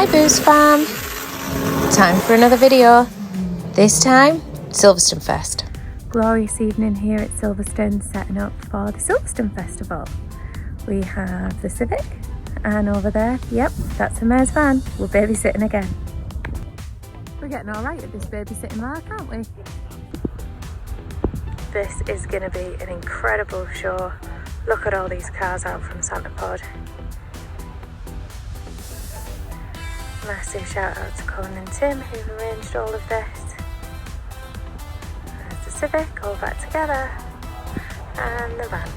Hi Boost fam! Time for another video. This time, Silverstone Fest. Glorious evening here at Silverstone, setting up for the Silverstone Festival. We have the Civic, and over there, yep, that's a mayor's van. We're babysitting again. We're getting all right at this babysitting mark, aren't we? This is going to be an incredible show. Look at all these cars out from Santa Pod. Massive shout out to Colin and Tim who've arranged all of this. There's the Civic all back together and the van.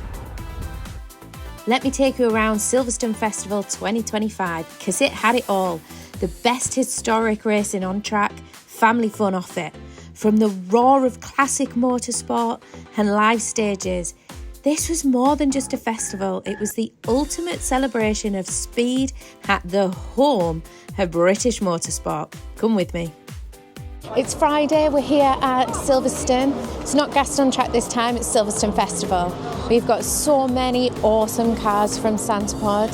Let me take you around Silverstone Festival 2025 because it had it all. The best historic racing on track, family fun off it. From the roar of classic motorsport and live stages, this was more than just a festival. It was the ultimate celebration of speed at the home of British motorsport. Come with me. It's Friday, we're here at Silverstone. It's not Gaston track this time, it's Silverstone Festival. We've got so many awesome cars from Santa Pod.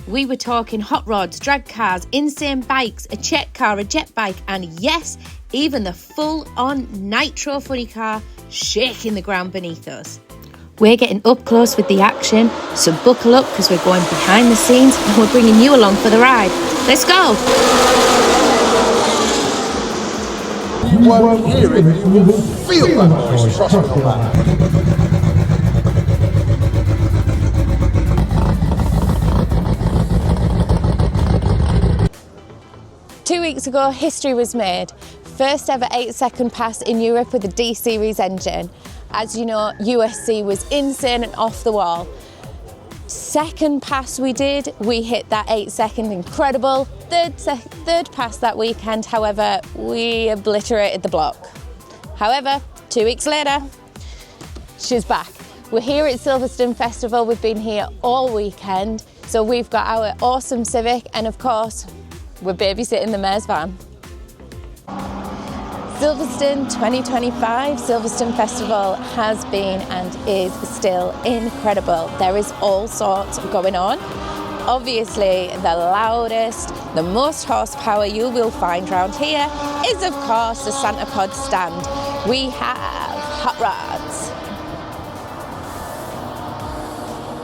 We were talking hot rods, drag cars, insane bikes, a check car, a jet bike, and yes, even the full-on nitro funny car shaking the ground beneath us. We're getting up close with the action, so buckle up because we're going behind the scenes and we're bringing you along for the ride. Let's go! You won't hear it, you will feel that noise, trust me on that. 2 weeks ago, history was made. First ever 8-second pass in Europe with the D Series engine. As you know, USC was insane and off the wall. Second pass we did, we hit that 8-second incredible. Third pass that weekend, however, we obliterated the block. However, 2 weeks later, she's back. We're here at Silverstone Festival. We've been here all weekend. So we've got our awesome Civic and of course, we're babysitting the mayor's van. Silverstone 2025 Silverstone Festival has been and is still incredible. There is all sorts going on. Obviously, the loudest, the most horsepower you will find around here is, of course, the Santa Pod stand. We have hot rods.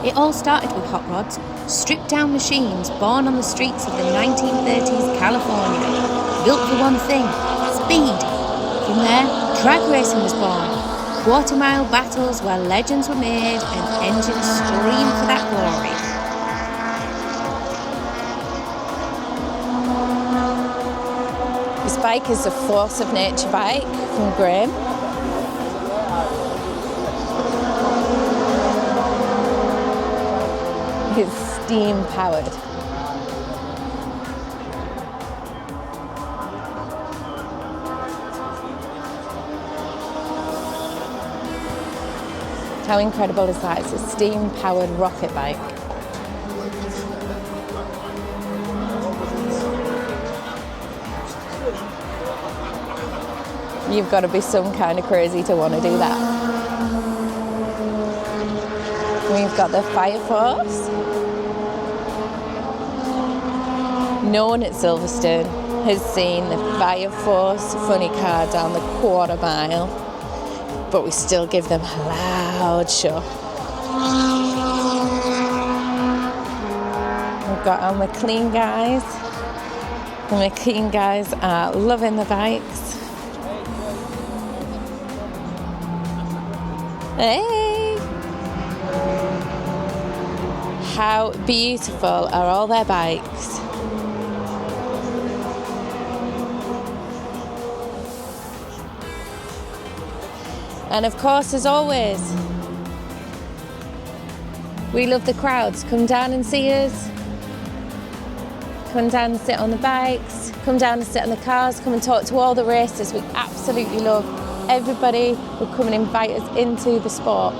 It all started with hot rods, stripped down machines born on the streets of the 1930s California, built for one thing, speed. From there, drag racing was born, quarter-mile battles where legends were made and engines screamed for that glory. This bike is a Force of Nature bike from Graham. It's steam powered. How incredible is that? It's a steam powered rocket bike. You've got to be some kind of crazy to want to do that. We've got the Fire Force. No one at Silverstone has seen the Fire Force funny car down the quarter mile, but we still give them a loud show. We've got our McLean guys. The McLean guys are loving the bikes. Hey! How beautiful are all their bikes? And of course, as always, we love the crowds. Come down and see us. Come down and sit on the bikes. Come down and sit on the cars. Come and talk to all the racers. We absolutely love everybody who come and invite us into the sport.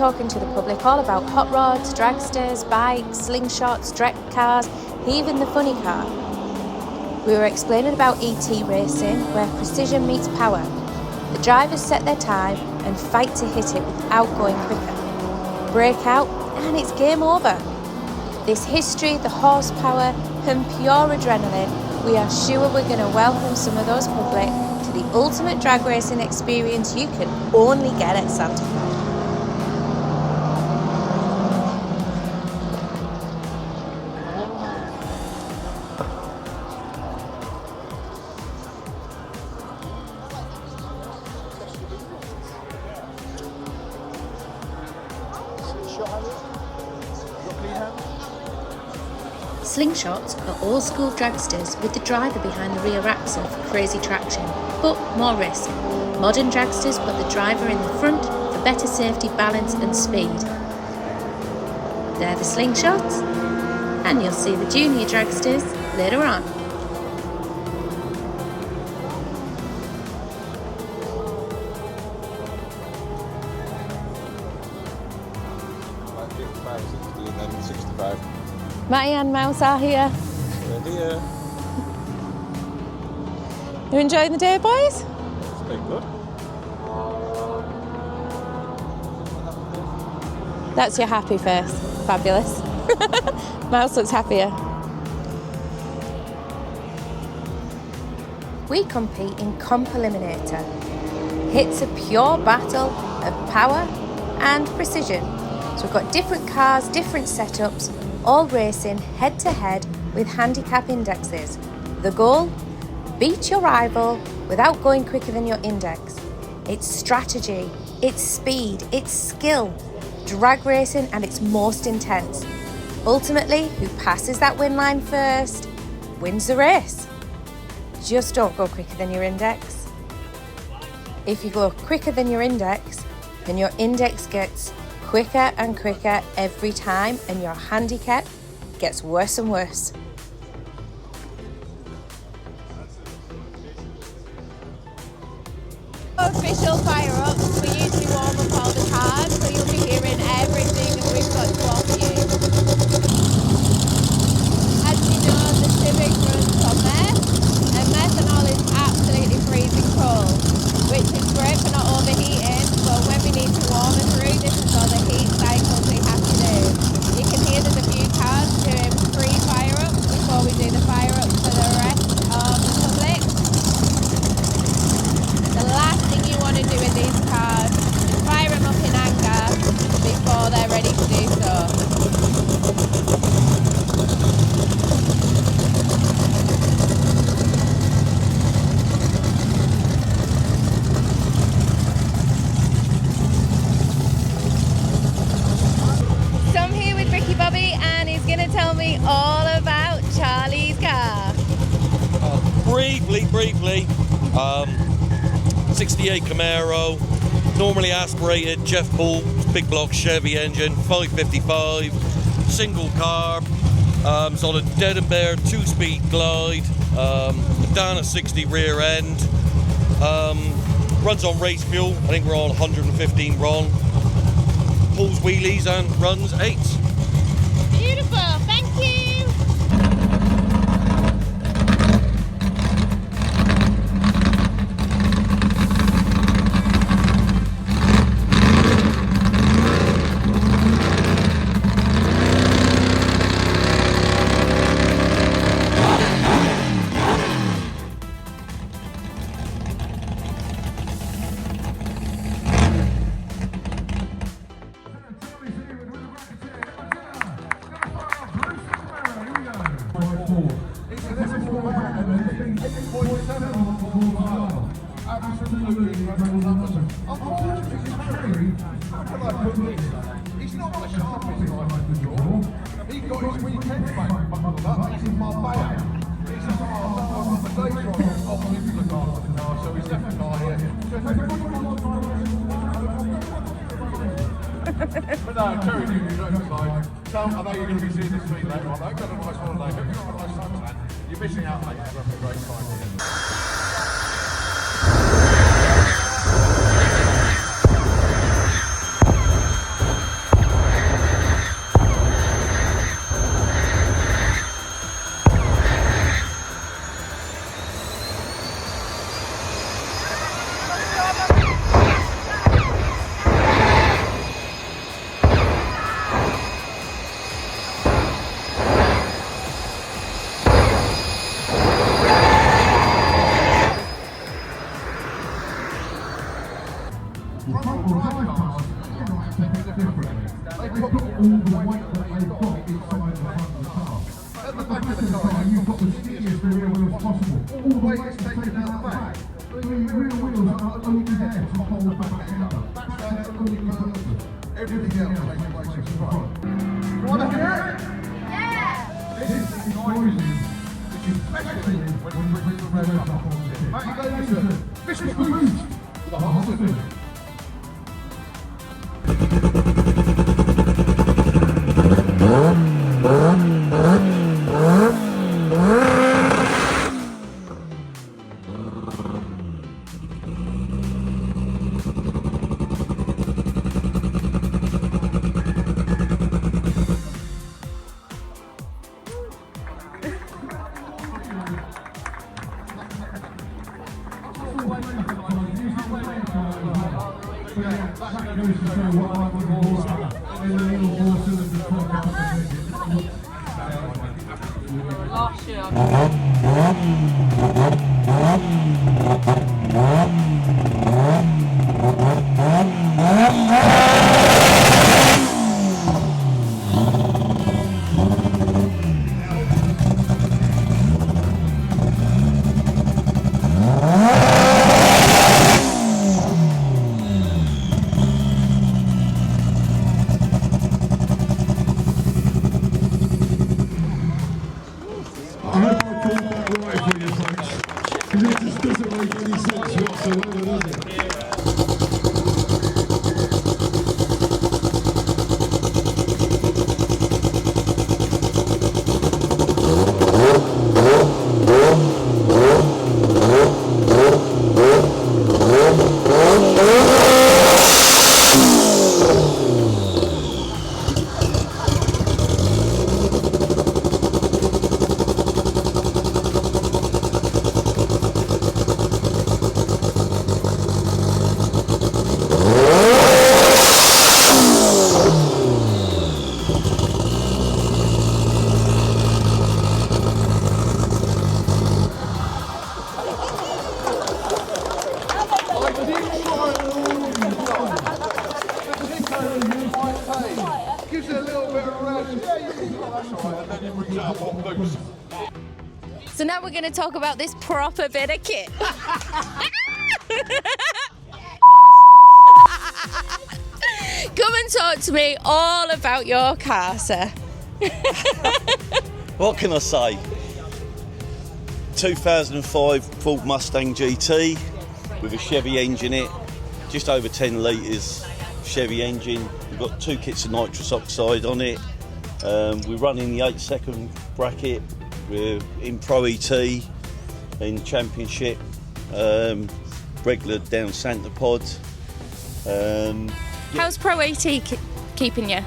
talking to the public all about hot rods, dragsters, bikes, slingshots, drag cars, even the funny car. We were explaining about ET racing, where precision meets power. The drivers set their time and fight to hit it without going quicker. Break out and it's game over. This history, the horsepower and pure adrenaline, we are sure we're going to welcome some of those public to the ultimate drag racing experience you can only get at Santa Fe. Slingshots are old school dragsters with the driver behind the rear axle for crazy traction, but more risk. Modern dragsters put the driver in the front for better safety, balance and speed. They're the slingshots, and you'll see the junior dragsters later on. Matty and Mouse are here. Dear. You enjoying the day, boys? It's been good. That's your happy face. Fabulous. Mouse looks happier. We compete in Comp Eliminator. It's a pure battle of power and precision. So we've got different cars, different setups, all racing head to head with handicap indexes. The goal? Beat your rival without going quicker than your index. It's strategy, it's speed, it's skill, drag racing at its most intense. Ultimately, who passes that win line first wins the race. Just don't go quicker than your index. If you go quicker than your index, then your index gets quicker and quicker every time, and your handicap gets worse and worse. Official fire-ups for you to warm up all the cars, so you'll be hearing everything that we've got to offer you. As you know, the Civic runs on meth, and methanol is absolutely freezing cold, which is great for not overheating, but when we need to warm it through, this is all the heat cycles we have to do. You can hear there's a few cars doing pre-fire-ups before we do the fire-ups for the rest of the public. The last thing you want to do with these cars is fire them up in anger before they're ready to do so. So I'm here with Ricky Bobby and he's going to tell me all about Charlie's car. Briefly. 68 Camaro, normally aspirated, Jeff Paul, big block Chevy engine, 555, single carb. It's on a Dead and Bear 2-speed glide, Dana 60 rear end. Runs on race fuel. I think we're on 115 RON. Pulls wheelies and runs 8s. Beautiful, thank you. He's not the sharpest guy to draw. He got his weekend back buckled up. He's in Marbella. He's a day driver off into the car, so he's definitely not here. But no, Terry, you don't like. So I know you're going to be seeing this tweet later on. I've got a nice holiday. Hope you've got a nice suntan. You're missing out, mate. You're having a great time here. possible. All the weight is taken out the back. Leaving rear wheels are only there to hold the back end up. That's their only purpose. Everything else takes place in front. Want to hear it? Yeah! This is the noisy, which is especially when we bring the red up on the tip. Right, you go listen. Mr Boost with the whole Civic. Gives it a little bit of rest. Yeah, you can go, that's all right. And then it brings out one boost. So now we're going to talk about this proper bit of kit. Come and talk to me all about your car, sir. What can I say? 2005 Ford Mustang GT with a Chevy engine in it, just over 10 litres Chevy engine. We've got 2 kits of nitrous oxide on it. We're running the 8-second bracket. We're in Pro ET, in Championship, regular down Santa Pod. How's Pro AT keeping you?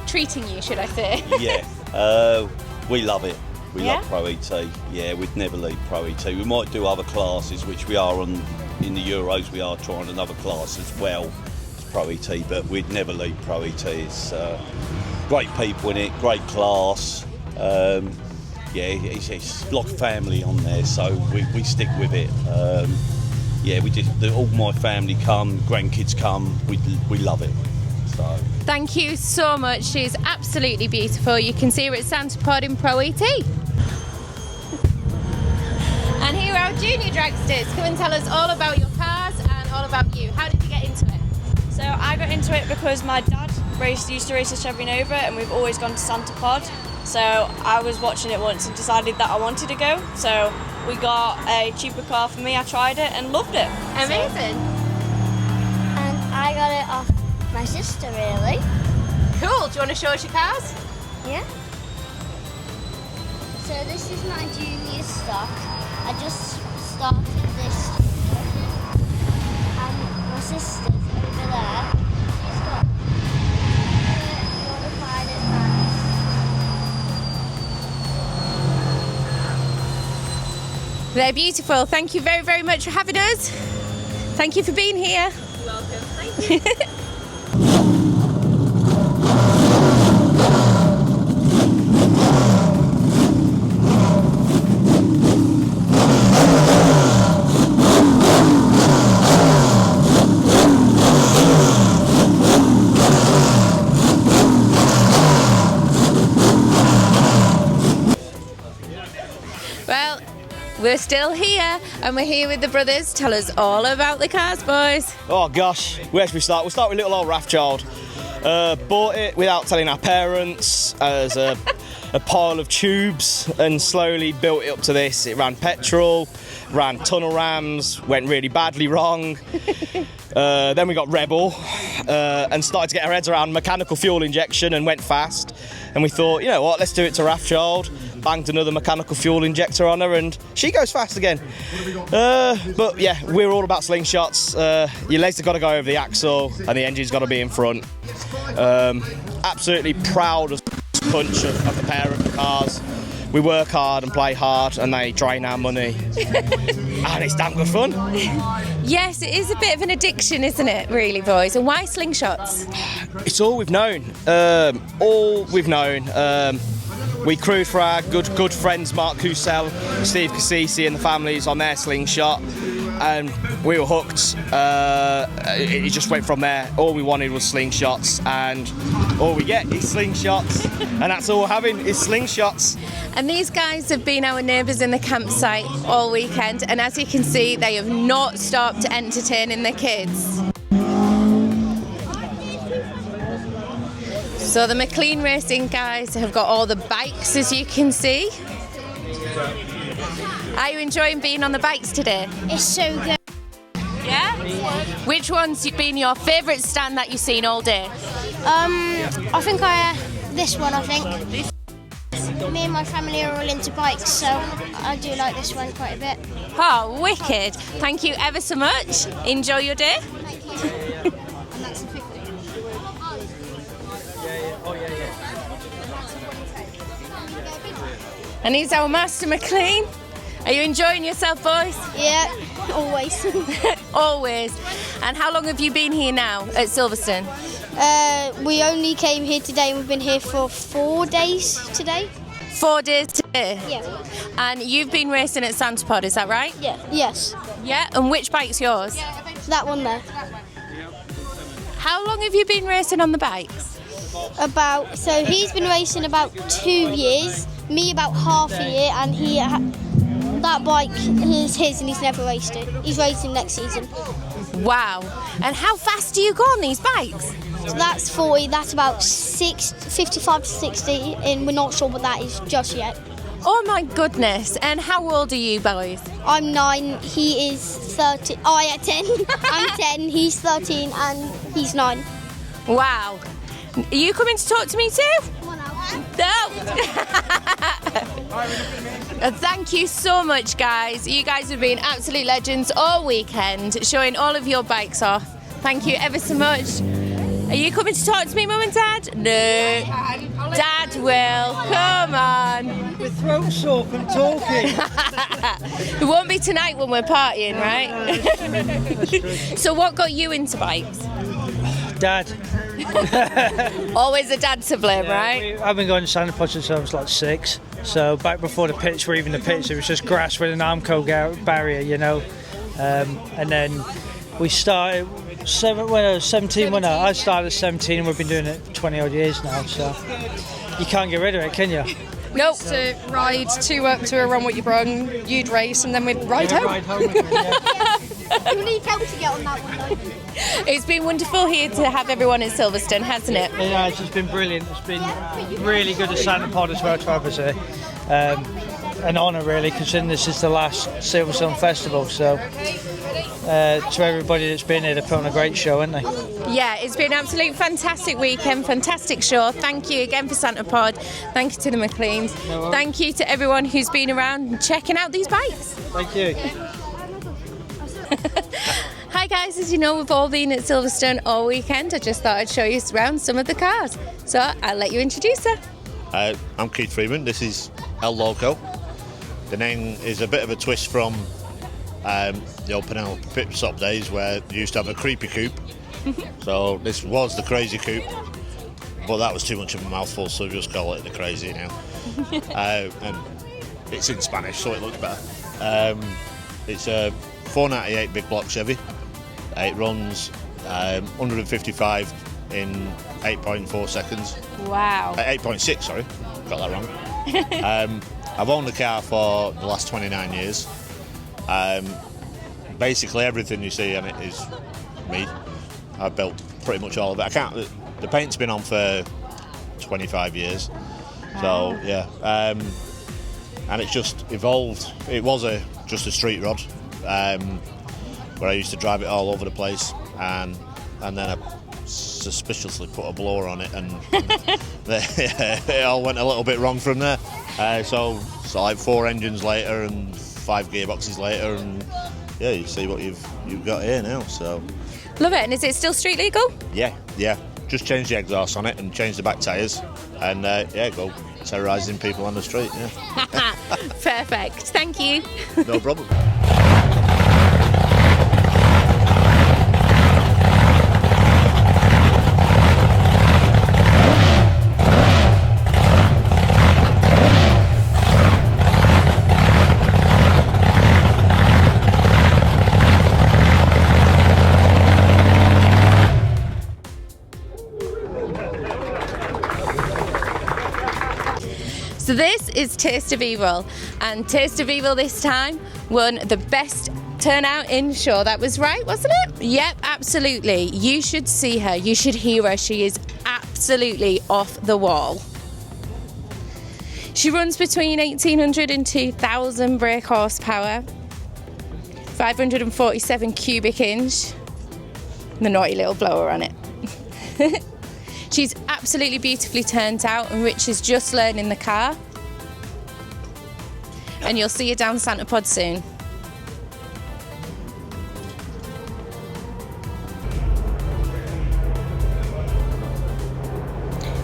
Treating you, should I say? Yeah, we love it. We Yeah? love Pro ET. Yeah, we'd never leave Pro ET. We might do other classes, which we are on in the Euros. We are trying another class as well as Pro ET, but we'd never leave Pro ET. It's great people in it, great class. Yeah, it's like family on there, so we stick with it. Yeah, we just all my family come, grandkids come. We love it. So. Thank you so much. She's absolutely beautiful. You can see her at Santa Pod in Pro ET. And here are our junior dragsters. Come and tell us all about your cars and all about you. How did you get into it? So I got into it because my dad used to race a Chevy Nova, and we've always gone to Santa Pod. So I was watching it once and decided that I wanted to go. So we got a cheaper car for me. I tried it and loved it. Amazing. And I got it off my sister, really. Cool. Do you want to show us your cars? Yeah. So this is my junior stock. I just started this year. And my sister's over there. She's got a modified advance. They're beautiful. Thank you very, very much for having us. Thank you for being here. You're welcome. Thank you. Well, we're still here, and we're here with the brothers. Tell us all about the cars, boys. Oh gosh, where should we start? We'll start with little old Rathchild. Bought it without telling our parents as a pile of tubes, and slowly built it up to this. It ran petrol, ran tunnel rams, went really badly wrong. Then we got Rebel and started to get our heads around mechanical fuel injection and went fast. And we thought, you know what, let's do it to Rathchild. Banged another mechanical fuel injector on her and she goes fast again. But yeah, we're all about slingshots. Your legs have got to go over the axle and the engine's got to be in front. Absolutely proud of punch of the pair of the cars. We work hard and play hard and they drain our money. And it's damn good fun. Yes, it is a bit of an addiction, isn't it, really, boys? And why slingshots? It's all we've known. We crewed for our good friends Mark Husell, Steve Cassisi and the families on their slingshot, and we were hooked. It just went from there. All we wanted was slingshots, and all we get is slingshots, and that's all we're having is slingshots. And these guys have been our neighbours in the campsite all weekend, and as you can see, they have not stopped entertaining the kids. So the McLean Racing guys have got all the bikes, as you can see. Are you enjoying being on the bikes today? It's so good. Yeah? Which one's been your favourite stand that you've seen all day? I think this one, I think. Me and my family are all into bikes, so I do like this one quite a bit. Oh, wicked. Thank you ever so much. Enjoy your day. And he's our Master McLean. Are you enjoying yourself, boys? Yeah, always. Always. And how long have you been here now at Silverstone? We only came here today and we've been here for 4 days today. 4 days today? Yeah. And you've been racing at Santa Pod, is that right? Yeah. Yes. Yeah, and which bike's yours? That one there. How long have you been racing on the bikes? So he's been racing about 2 years, me about half a year, and that bike is his and he's never raced it. He's racing next season. Wow. And how fast do you go on these bikes? So that's 40, that's about 55 to 60, and we're not sure what that is just yet. Oh my goodness. And how old are you, boys? I'm 9, he is 13. Oh, yeah, 10. I'm 10, he's 13, and he's 9. Wow. Are you coming to talk to me too? Come on now. No. Thank you so much, guys. You guys have been absolute legends all weekend, showing all of your bikes off. Thank you ever so much. Are you coming to talk to me, Mum and Dad? No. Dad will. Come on. My throat's sore from talking. It won't be tonight when we're partying, right? So what got you into bikes? Dad. Always a dad to blame, right? I've been going to Santa Pod since I was like 6. So back before the pitch, or even the pitch, it was just grass with an Armco barrier, you know. And then we started when I was 17. I started at 17, and we've been doing it 20 odd years now. So you can't get rid of it, can you? We used to ride to a run with your brother, you'd race, and then we'd ride home. Ride home again, yeah. You need help to get on that one, though. It's been wonderful here to have everyone in Silverstone, hasn't it? Yeah, it's just been brilliant. It's been really good at Santa Pod as well to have us here. An honour, really, considering this is the last Silverstone Festival. So, to everybody that's been here, they've put on a great show, haven't they? Yeah, it's been an absolute fantastic weekend, fantastic show. Thank you again for Santa Pod. Thank you to the McLeans. Thank you to everyone who's been around and checking out these bikes. Thank you. Hi guys, as you know, we've all been at Silverstone all weekend. I just thought I'd show you around some of the cars. So I'll let you introduce her. I'm Keith Freeman. This is El Loco. The name is a bit of a twist from the old Penelope pit stop days where you used to have a creepy coupe. So this was the crazy coupe, but that was too much of a mouthful, so we just call it the crazy now. And it's in Spanish, so it looks better. It's a 498 big block Chevy. It runs 155 in 8.4 seconds. Wow. 8.6, sorry, got that wrong. I've owned the car for the last 29 years. Basically everything you see in it is me. I've built pretty much all of it. The paint's been on for 25 years. So yeah, and it's just evolved. It was just a street rod, where I used to drive it all over the place, and then I suspiciously put a blower on it, and it all went a little bit wrong from there. So like 4 engines later and 5 gearboxes later, and yeah, you see what you've got here now. So Love it. And is it still street legal? yeah. Just change the exhaust on it and change the back tyres, and go terrorising people on the street. Yeah. Perfect. Thank you. No problem. So this is Taste of Evil, and Taste of Evil this time won the best turnout in show. That was right, wasn't it? Yep, absolutely. You should see her, you should hear her. She is absolutely off the wall. She runs between 1800 and 2000 brake horsepower, 547 cubic inch, and the naughty little blower on it. She's absolutely beautifully turned out, and Rich is just learning the car. And you'll see her down Santa Pod soon.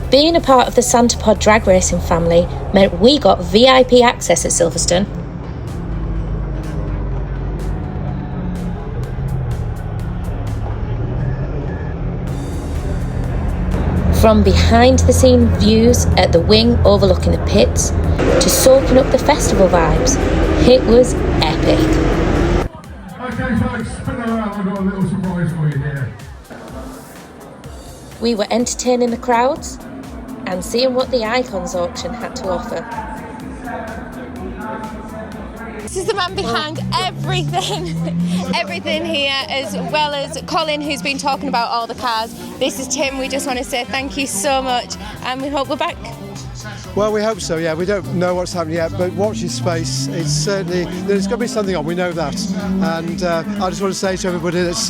Being a part of the Santa Pod drag racing family meant we got VIP access at Silverstone. From behind the scene views at the wing overlooking the pits to soaking up the festival vibes, it was epic. Okay folks, spin around, I've got a little surprise for you here. We were entertaining the crowds and seeing what the Icons auction had to offer. This is the man behind everything here, as well as Colin, who's been talking about all the cars. This is Tim. We just want to say thank you so much, and we hope we're back. Well, we hope so, yeah. We don't know what's happening yet, but watch this space. It's certainly, there's going to be something on, we know that. And I just want to say to everybody that's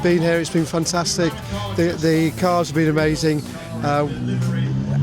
been here, it's been fantastic. The cars have been amazing.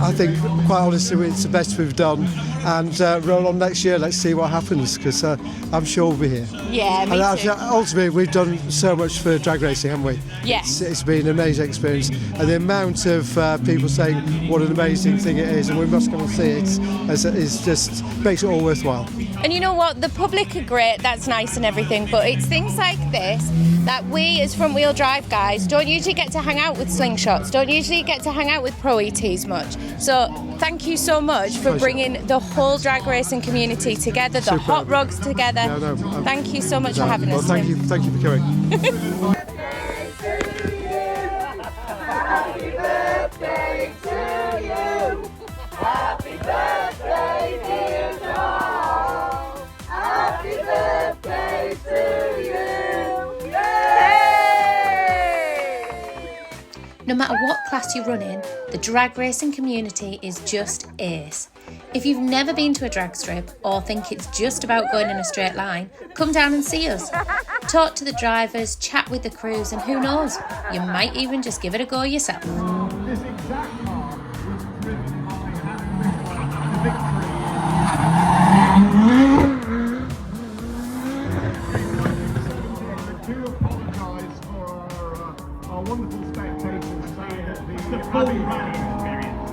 I think, quite honestly, it's the best we've done. And roll on next year, let's see what happens, because I'm sure we'll be here. Yeah, me too. Ultimately, we've done so much for drag racing, haven't we? Yes. It's been an amazing experience. And the amount of people saying what an amazing thing it is, and we must come and see it, is just makes it all worthwhile. And you know what? The public are great, that's nice and everything, but it's things like this that we as front wheel drive guys don't usually get to hang out with slingshots, don't usually get to hang out with pro ETs much. So thank you so much for bringing the whole drag racing community together, the hot rods together. Thank you so much for having us. Thank you for coming. Happy birthday to you. Happy birthday, dear John. Happy birthday to you. Yay! No matter what class you run in, the drag racing community is just ace. If you've never been to a drag strip or think it's just about going in a straight line, come down and see us. Talk to the drivers, chat with the crews, and who knows, you might even just give it a go yourself. This exact car was driven by the victory. I do apologise for our wonderful spectators saying that the rally experience.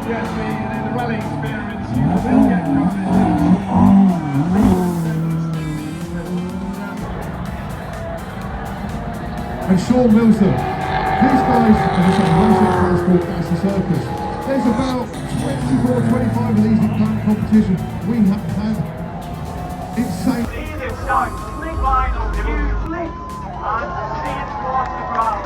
Yes, the rally experience, you will get and Sean Milsom. These guys are just on racing transport as a circus. There's about 24-25 of these in current competition. We have had insane. Lead start, slick vinyl, huge slick, and see it across the ground.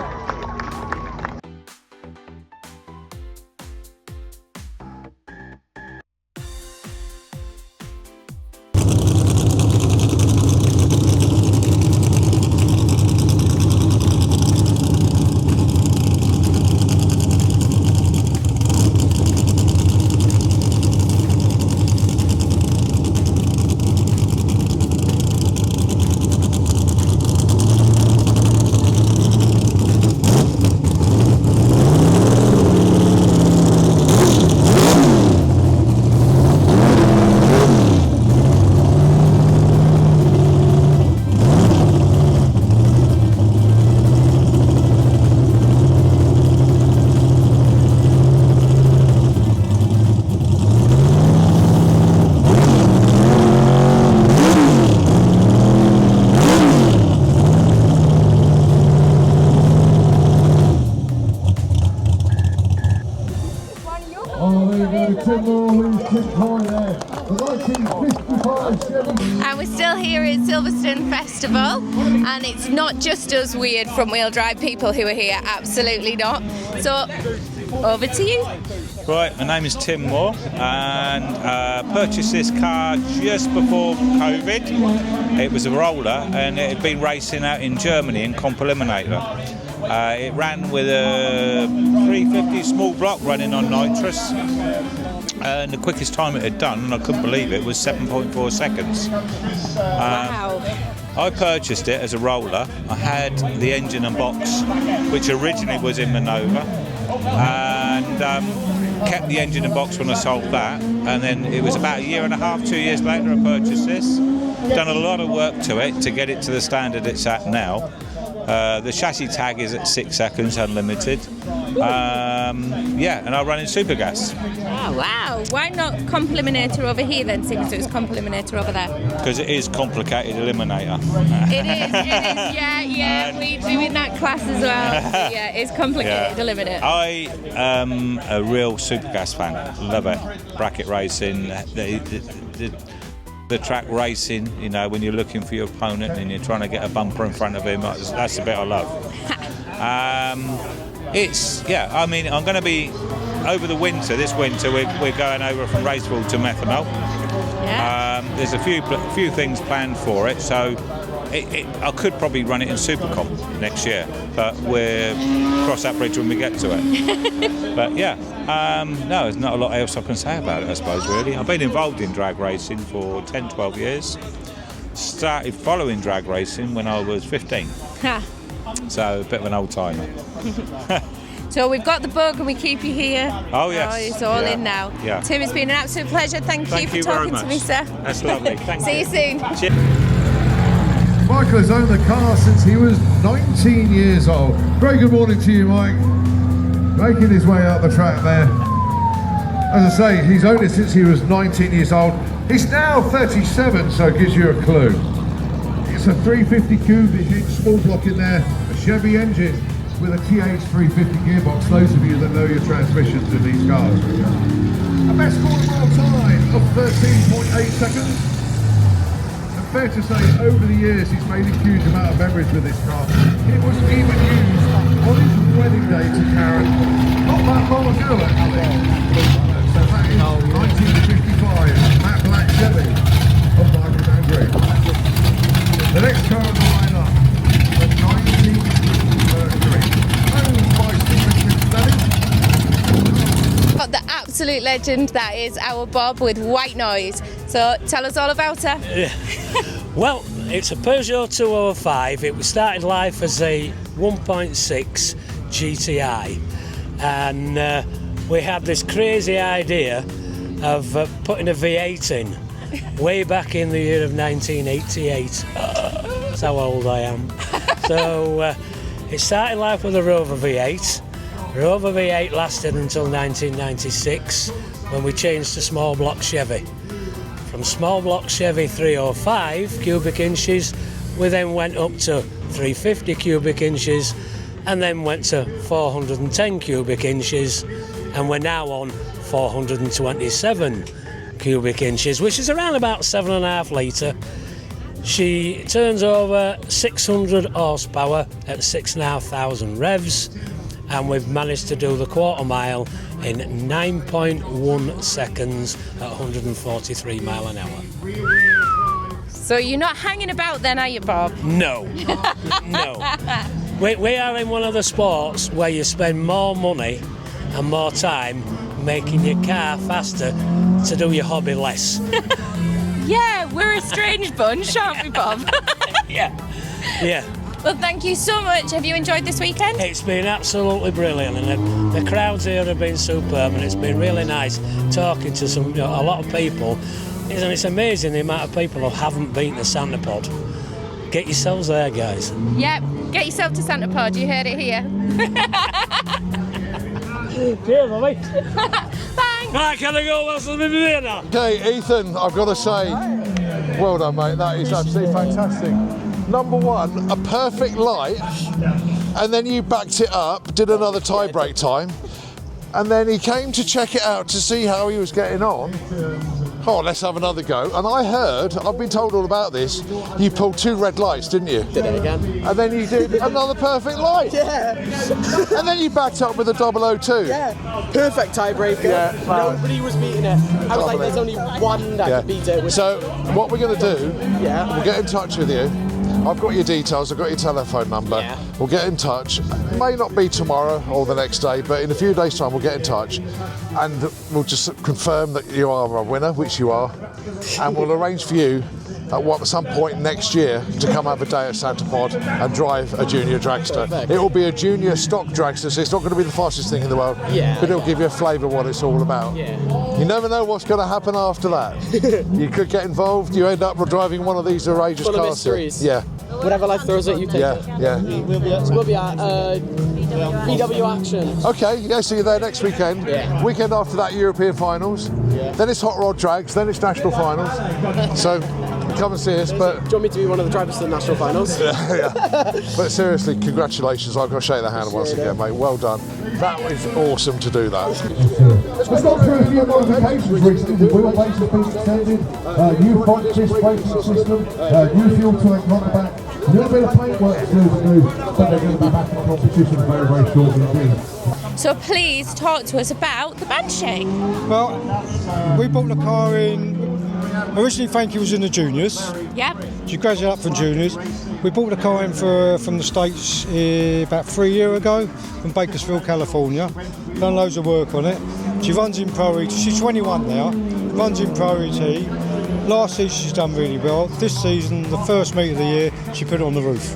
And we're still here at Silverstone Festival, and it's not just us weird front-wheel drive people who are here, absolutely not. So, over to you. Right, my name is Tim Moore, and purchased this car just before COVID. It was a roller, and it had been racing out in Germany in Comp Eliminator. It ran with a 350 small block running on nitrous, and the quickest time it had done, and I couldn't believe it, was 7.4 seconds. Wow. I purchased it as a roller. I had the engine and box, which originally was in Manova, and kept the engine and box when I sold that. And then it was about a year and a half, 2 years later, I purchased this. Done a lot of work to it to get it to the standard it's at now. The chassis tag is at 6 seconds, unlimited. Yeah, and I run in super gas. Oh, wow. Why not Comp Eliminator over here then, since it was Comp Eliminator over there? Because it is complicated eliminator. It is, yeah, we do in that class as well. So yeah, it's complicated eliminator. I am a real super gas fan. Love it. Bracket racing, the track racing, you know, when you're looking for your opponent and you're trying to get a bumper in front of him, that's the bit I love. I mean, I'm going to be, over the winter, this winter, we're going over from Raceway to Methanol. Yeah. There's a few things planned for it, so I could probably run it in Supercomp next year, but we'll cross that bridge when we get to it. But yeah, no, there's not a lot else I can say about it, I suppose, really. I've been involved in drag racing for 10, 12 years. Started following drag racing when I was 15. So a bit of an old timer. So we've got the bug and we keep you here. Oh yes. Oh, it's all in now. Yeah. Tim, it's been an absolute pleasure. Thank you for talking to me, sir. That's lovely. Thank you. See you soon. Cheers. Michael has owned the car since he was 19 years old. Very good morning to you, Mike. Making his way up the track there. As I say, he's owned it since he was 19 years old. He's now 37, so it gives you a clue. It's a 350 cubic inch small block in there, a Chevy engine with a TH350 gearbox, those of you that know your transmissions in these cars. A best quarter mile time of 13.8 seconds. And fair to say, over the years, he's made a huge amount of memories with this car. It was even used on his wedding day to Karen, not that long ago actually. So that is 1955, Matte Black Chevy of Michael Andrew. The next car on the lineup, the 19th Mercury, owned by Stephen. Got the absolute legend that is our Bob with white noise. So tell us all about her. Well, it's a Peugeot 205. It started life as a 1.6 GTI, and we had this crazy idea of putting a V8 in way back in the year of 1988. That's how old I am. So it started life with a Rover V8. Rover V8 lasted until 1996 when we changed to small block Chevy. From small block Chevy 305 cubic inches, we then went up to 350 cubic inches and then went to 410 cubic inches, and we're now on 427 cubic inches, which is around about 7.5 litre. She turns over 600 horsepower at 6,500 revs, and we've managed to do the quarter mile in 9.1 seconds at 143 mile an hour. So you're not hanging about then, are you, Bob? No, no. We are in one of the sports where you spend more money and more time making your car faster to do your hobby less. Yeah, we're a strange bunch, aren't we, Bob? Yeah. Well, thank you so much. Have you enjoyed this weekend? It's been absolutely brilliant, and the crowds here have been superb, and it's been really nice talking to a lot of people. And it's amazing the amount of people who haven't been to Santa Pod. Get yourselves there, guys. Yep, get yourself to Santa Pod. You heard it here. Cheers, Bobby. Thanks. Right, can I go? What's the video now? Okay, Ethan, I've got to say, well done, mate. That is absolutely fantastic. Number one, a perfect light, and then you backed it up, did another tie break time, and then he came to check it out to see how he was getting on. oh, let's have another go. And I heard, I've been told all about this, you pulled 2 red lights, didn't you? Did it again. And then you did another perfect light. Yeah. And then you backed up with a 002. Yeah. Perfect tiebreaker. Yeah. Nobody was beating it. I was like, there's only one that could beat it. So what we're going to do, we'll get in touch with you. I've got your details, I've got your telephone number. Yeah. We'll get in touch. It may not be tomorrow or the next day, but in a few days' time we'll get in touch and we'll just confirm that you are a winner, which you are, and we'll arrange for you at some point next year to come have a day at Santa Pod and drive a junior dragster. Perfect. It will be a junior stock dragster, so it's not going to be the fastest thing in the world, but it'll give you a flavour of what it's all about. Yeah. You never know what's going to happen after that. You could get involved, you end up driving one of these outrageous Full of cars. mysteries. Yeah. Whatever life throws at you, take it. Yeah. We'll be at VW Action. Okay, yeah, so you're there next weekend. Yeah. Weekend after that, European finals. Yeah. Then it's Hot Rod Drags, then it's National Finals. So come and see us. But do you want me to be one of the drivers to the National Finals? yeah. But seriously, congratulations. I've got to shake the hand once again, mate. Well done. That was awesome to do that. We've gone through a few modifications recently. The wheelbase has been extended, new front disc braking system, new fuel tank on the back. A little bit of paintwork still to do, but they're going to be back in competition very, very shortly indeed. So please talk to us about the Banshee. Well, we bought the car in, originally Frankie was in the juniors. Yep. She graduated up from juniors. We bought the car in from the States about 3 years ago from Bakersfield, California. Done loads of work on it. She runs in priority. She's 21 now, runs in priority. Last season she's done really well. This season, the first meet of the year, she put it on the roof.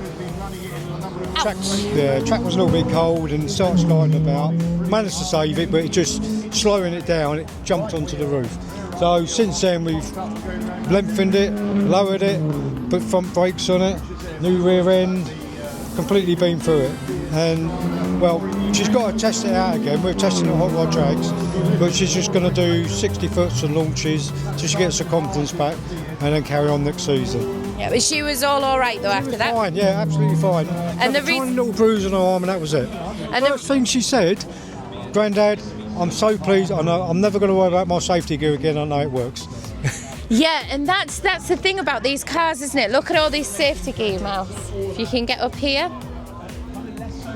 Track was a little bit cold and started sliding about. Managed to save it, but it just slowing it down, it jumped onto the roof. So since then we've lengthened it, lowered it, put front brakes on it, new rear end, completely been through it. And well, she's got to test it out again. We're testing it at Hot Rod Drags, but she's just going to do 60 foots and launches till she gets her confidence back and then carry on next season. Yeah, but she was all right though after that. Fine, yeah, absolutely fine. And the tiny little bruise on her arm, and that was it. And the first thing she said, "Grandad, I'm so pleased. I know I'm never going to worry about my safety gear again. I know it works." Yeah, and that's the thing about these cars, isn't it? Look at all this safety gear, Mouse. If you can get up here,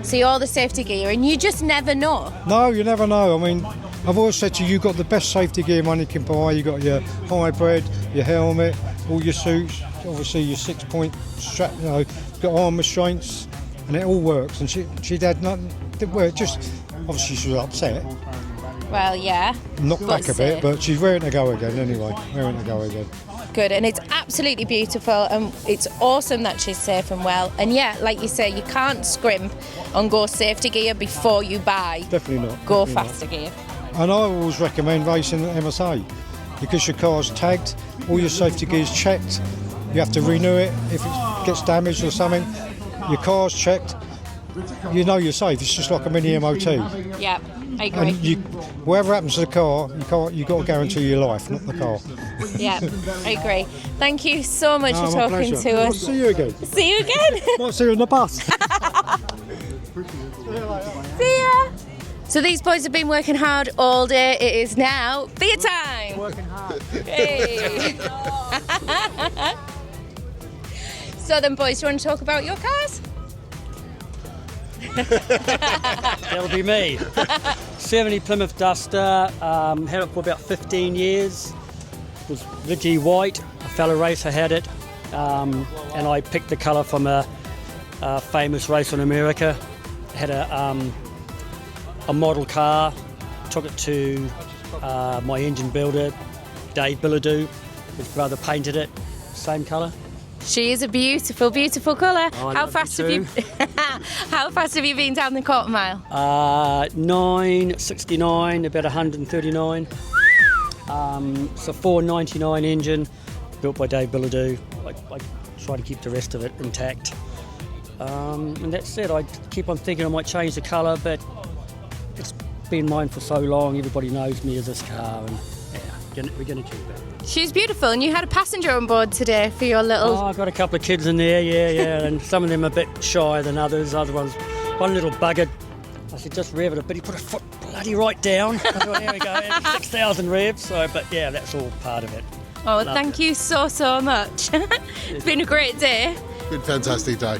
see all the safety gear, and you just never know. No, you never know. I mean, I've always said to you, you've got the best safety gear money can buy. You've got your hybrid, your helmet, all your suits, obviously your 6-point strap, you know, got arm restraints, and it all works. And she'd had nothing, just, obviously she was upset. Well, yeah. Knocked back a bit, but she's raring to go again anyway, raring to go again. Good, and it's absolutely beautiful, and it's awesome that she's safe and well. And yeah, like you say, you can't scrimp and go safety gear before you buy. Definitely not. Go definitely faster not. gear. And I always recommend racing at MSA because your car's tagged, all your safety gear's checked. You have to renew it if it gets damaged or something. Your car's checked. You know you're safe. It's just like a mini MOT. Yeah, I agree. And whatever happens to the car, you've got to guarantee your life, not the car. Yeah, I agree. Thank you so much for talking to us. I'll see you again. See you again. Might see you on the bus. See ya. So these boys have been working hard all day. It is now beer time. Working hard. Hey. So then, boys, do you want to talk about your cars? That'll be me. 70 Plymouth Duster, had it for about 15 years. It was Vicky White, a fellow racer had it, and I picked the colour from a famous racer in America. Had a model car, took it to my engine builder, Dave Billadoo. His brother painted it, same colour. She is a beautiful, beautiful colour. Oh, How fast have you? How fast have you been down the quarter mile? 9:69, about 139. It's a 499 engine, built by Dave Billadoo. I try to keep the rest of it intact. And that's it. I keep on thinking I might change the colour, but it's been mine for so long. Everybody knows me as this car, and yeah, we're going to keep it. She's beautiful, and you had a passenger on board today for your little... Oh, I've got a couple of kids in there, yeah, and some of them are a bit shyer than others. Other ones, one little bugger, I class, he just revved it, but he put a foot bloody right down. I thought, here we go, 6,000 revs. So, but yeah, that's all part of it. Oh, thank you so much. It's been a great day. Been a fantastic day.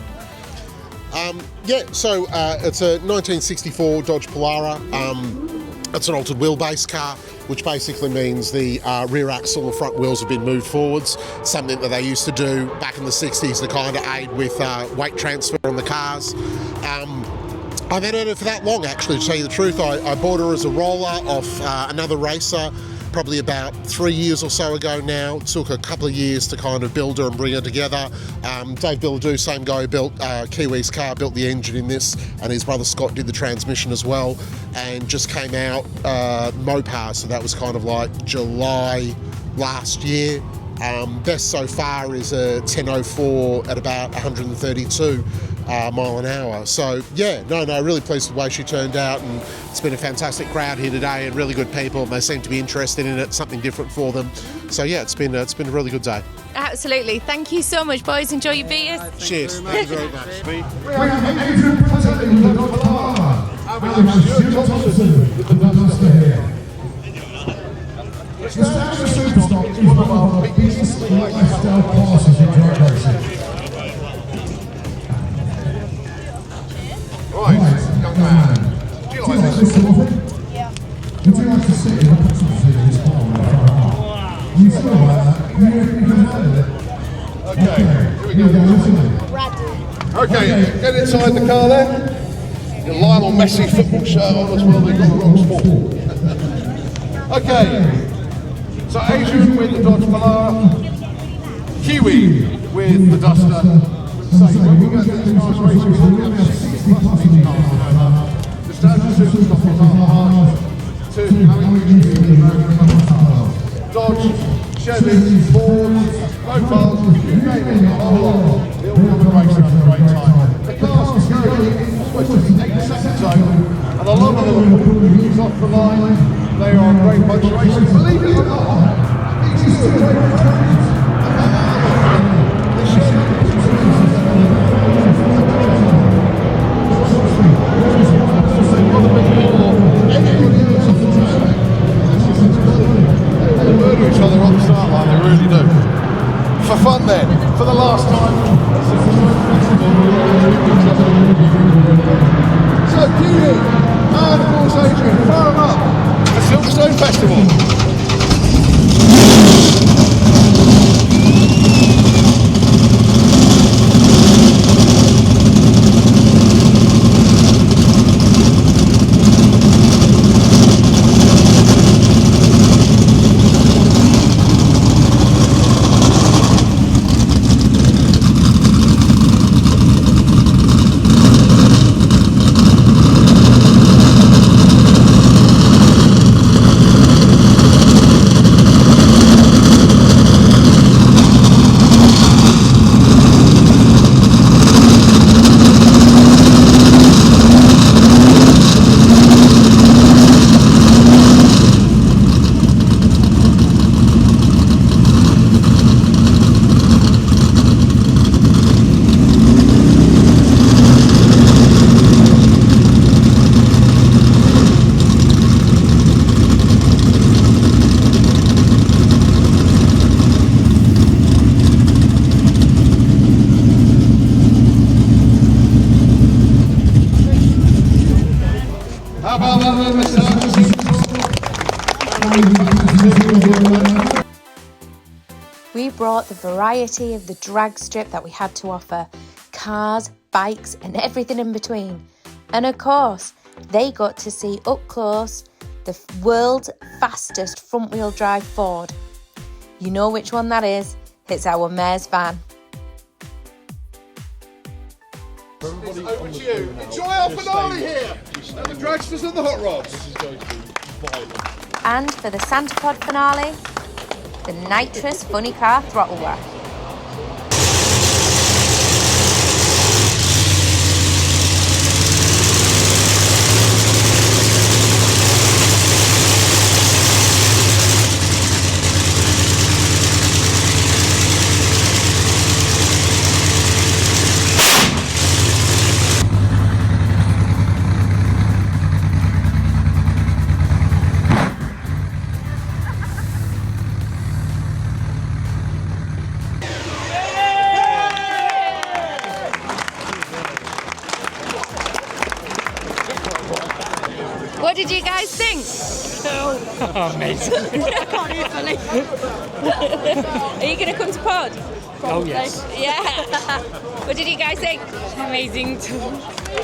So it's a 1964 Dodge Polara. It's an altered wheelbase car, which basically means the rear axle and front wheels have been moved forwards, something that they used to do back in the 60s to kind of aid with weight transfer on the cars. I've had it for that long, actually, to tell you the truth. I bought her as a roller off another racer probably about 3 years or so ago now. It took a couple of years to kind of build her and bring her together. Dave Billadou, same guy who built Kiwi's car, built the engine in this, and his brother Scott did the transmission as well, and just came out Mopar, so that was kind of like July last year. Best so far is a 1004 at about 132 mile an hour. So yeah, no, really pleased with the way she turned out, and it's been a fantastic crowd here today and really good people, and they seem to be interested in it, something different for them. So yeah, it's been a really good day. Absolutely. Thank you so much, boys. Enjoy your beers. Cheers. Thank you very much. We have Adrian presenting the Dodge Polara. And we have Stuart Thompson with the Duster here. The Standard Superstock is one of our biggest lifestyle classes in drag racing. Right, young man. Do you like this? Yeah. Would you like to sit in the passenger seat of this car? You feel like that? You can handle it. Okay, here we go. Okay, get inside the car then. Your Lionel Messi football shirt on as well, they've got the wrong sport. Okay, so Adrian with the Dodge Polara, Kiwi with the Duster. So when we go to this car's race, we only have 60 plus each car to know. The Standard Superstock is our hard to having used the American cars. Dodge, Chevy, Ford, Mopars, you name it, the whole lot. They all come and race and have a great time. The cars can go in 8-second zone, and a lot of them use off the line. They are a great bunch of racers. Believe it or not, these are great races. They murder each other on the start line, they really do. For fun then, for the last time. So Kiwi, and of course Adrian, fire them up at Silverstone Festival. We brought the variety of the drag strip that we had to offer, cars, bikes and everything in between. And of course, they got to see up close the world's fastest front-wheel drive Ford. You know which one that is, it's our mayor's van. It's over to you. Enjoy our finale here at the Dragsters and the Hot Rods. And for the Santa Pod finale, the nitrous funny car throttle work. Amazing. I can't even believe. Are you going to come to pod? Oh, yes. Yeah. What did you guys think? Amazing.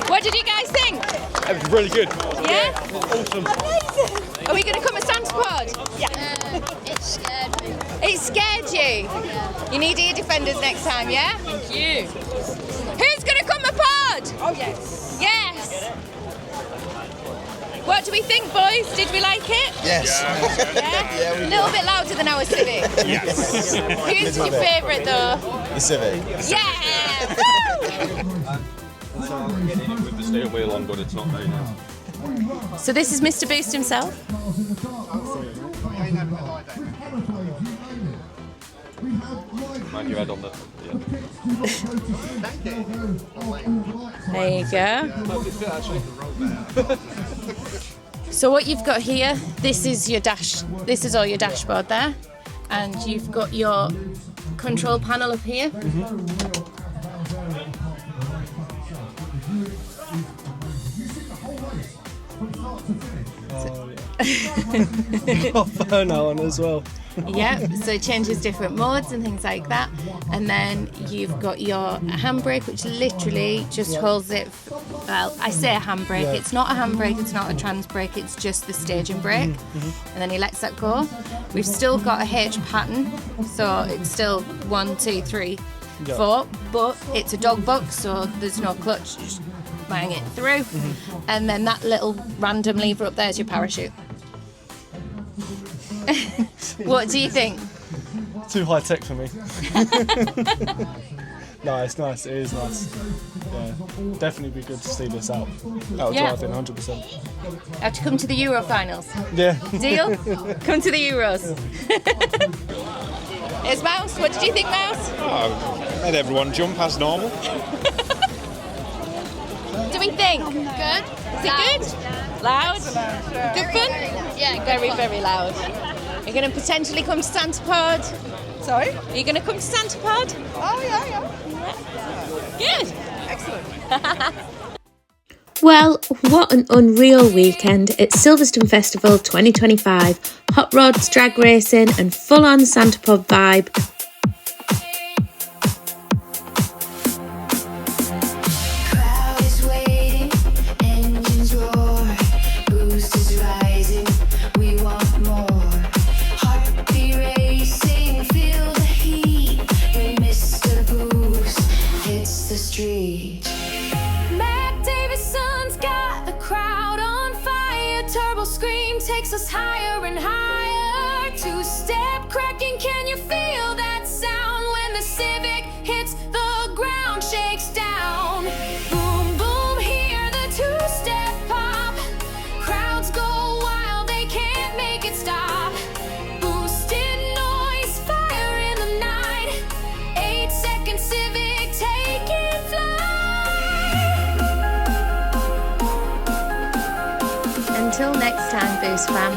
What did you guys think? It was really good. Yeah? Awesome. Amazing. Are we going to come at Santa Pod? Yeah. It scared me. It scared you? Yeah. You need ear defenders next time, yeah? Thank you. Who's going to come at pod? Oh, yes. Yes. What do we think, boys? Did we like it? Yes. Yeah? A little bit louder than our Civic. Yes. Who's your favourite, though? The Civic. Yeah! Woo! With the steering wheel on, but it's not there now. So this is Mr Boost himself. Mind your head on the... There you go. So what you've got here, this is your dash. This is all your dashboard there, and you've got your control panel up here. Got phono on as well. Yeah, so it changes different modes and things like that. And then you've got your handbrake, which literally just holds it. Well, I say a handbrake. Yeah. It's not a handbrake, it's not a trans brake, it's just the staging brake. And then he lets that go. We've still got a H pattern, so it's still 1, 2, 3, 4, but it's a dog box, so there's no clutch. Just bang it through. And then that little random lever up there is your parachute. What do you think? Too high tech for me. No, it's nice. It is nice. Yeah, definitely be good to see this out Yeah. driving 100%. Have to come to the Euro finals. Yeah. Deal? Come to the Euros. Here's Mouse. What did you think, Mouse? Oh, made everyone jump as normal. What do we think? Good. Is it good? Loud? Good fun? Yeah, Very, very loud. You're going to potentially come to Santa Pod? Sorry? Are you going to come to Santa Pod? Oh, yeah. Good. Excellent. Well, what an unreal weekend at Silverstone Festival 2025. Hot rods, drag racing and full-on Santa Pod vibe. Takes us higher and higher. Two-step cracking, can you feel that sound when the Civic hits the ground, shakes down? Boom, boom, hear the two-step pop. Crowds go wild, they can't make it stop. Boosted noise, fire in the night. 8-second Civic taking flight. Until next time, Boost fam.